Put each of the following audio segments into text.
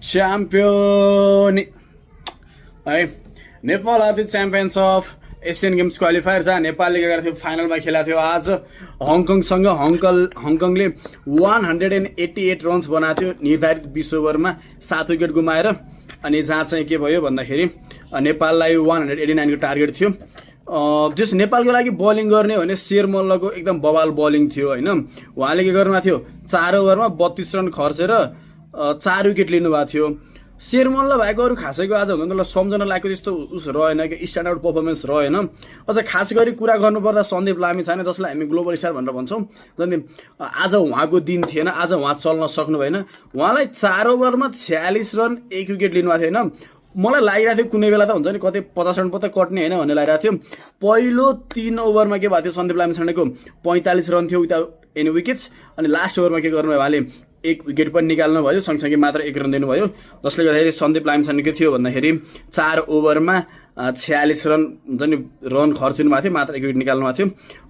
champion है Nepal are the champions of Asian games qualifier जहाँ नेपालले के गरेको थियो फाइनलमा खेलेको थियो आज हङकङसँग हङकङले 188 रन्स बनाएको थियो निर्धारित 20 ओभरमा 7 विकेट गुमाएर अनि जहाँ चाहिँ के भयो भन्दाखेरि नेपाललाई 189 को टार्गेट थियो जस नेपालको लागि बलिङ गर्ने भने शेर मल्लको एकदम बवाल बलिङ थियो हैन उहाँले के गर्नुभएको थियो 4 ओभरमा 32 रन खर्चेर 4 विकेट लिनुभएको थियो शेर मल्ल भएको अरु खासैको आज हुन त सम्झना लागेको त्यस्तो उस रहेन कि स्ट्यान्ड आउट परफर्मेन्स रहेन अझ खास गरी कुरा गर्नुपर्दा सन्दीप लामी छैन जसलाई हामी ग्लोबल स्टार भनेर भन्छौं जति आज उहाँको दिन थिएन आज उहाँ चल्न सक्नु भएन उहाँलाई 4 ओभरमा 46 रन 1 विकेट लिनुभएको थियो हैन मलाई लागिरहेको थियो कुनै बेला त हुन्छ नि कतै 50 रन पत्ता कट्ने हैन भन्ने लागिरहेको थियो पहिलो 3 ओभरमा के भएको थियो सन्दीप लामी छानेको 45 रन थियो विदाउट एनी विकेट्स अनि लास्ट ओभरमा के गर्नु भयो उहाँले 1 विकेट पनि निकाल्नु भयो सँगसँगै मात्र 1 रन दिनुभयो जसले गर्दाखेरि सन्दीप लामी छानेको थियो भन्दाखेरि 4 ओभरमा 46 रन हुन्छ नि रन खर्चिनु भएको थियो मात्र 1 विकेट निकाल्नु भएको थियो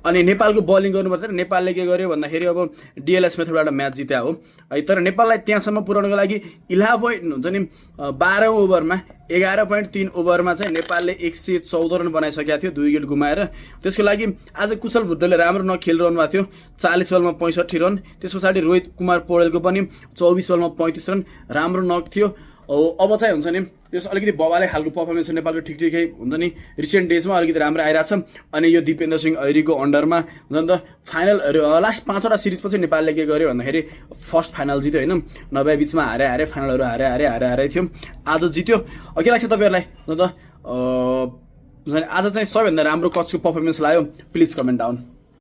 अनि नेपालको बलिङ गर्नुपर्छ नेपालले के गर्यो भन्दाखेरि अब डीएलएस मेथडबाट म्याच जित्या हो तर नेपाललाई त्यहाँसम्म पुर्याउनको लागि 11 हुन्छ नि 12 ओभरमा 11.3 ओभरमा चाहिँ नेपालले 114 रन बनाइसकेको थियो 2 विकेट गुमाएर त्यसको लागि आज कुशल बुद्धले राम्रो नखेलिरहनु भएको थियो 40 बलमा 65 रन त्यसपछि रोहित कुमार पौडेलको पनि 24 बलमा 35 रन राम्रो नक थियो अब चाहिँ हुन्छ नि त्यस अलिकति बवाले खालको परफर्मेन्स नेपालको ठिकै हुन्छ नि रिसेन्ट डेजमा अलिकति राम्रो आइराछ अनि यो दिपेन्द्र सिंह ऐरीको अन्डरमा हुन्छ नि त फाइनल लास्ट 5 वटा सिरिज पछि नेपालले के गर्यो भन्दाखेरि फर्स्ट फाइनल जित्यो हैन नभए बीचमा हारे फाइनलहरु हारे थियो आज जित्यो के लाग्छ तपाईहरुलाई न त आज चाहिँ सबैभन्दा राम्रो कचको परफर्मेन्स लाग्यो प्लिज कमेन्ट डाउन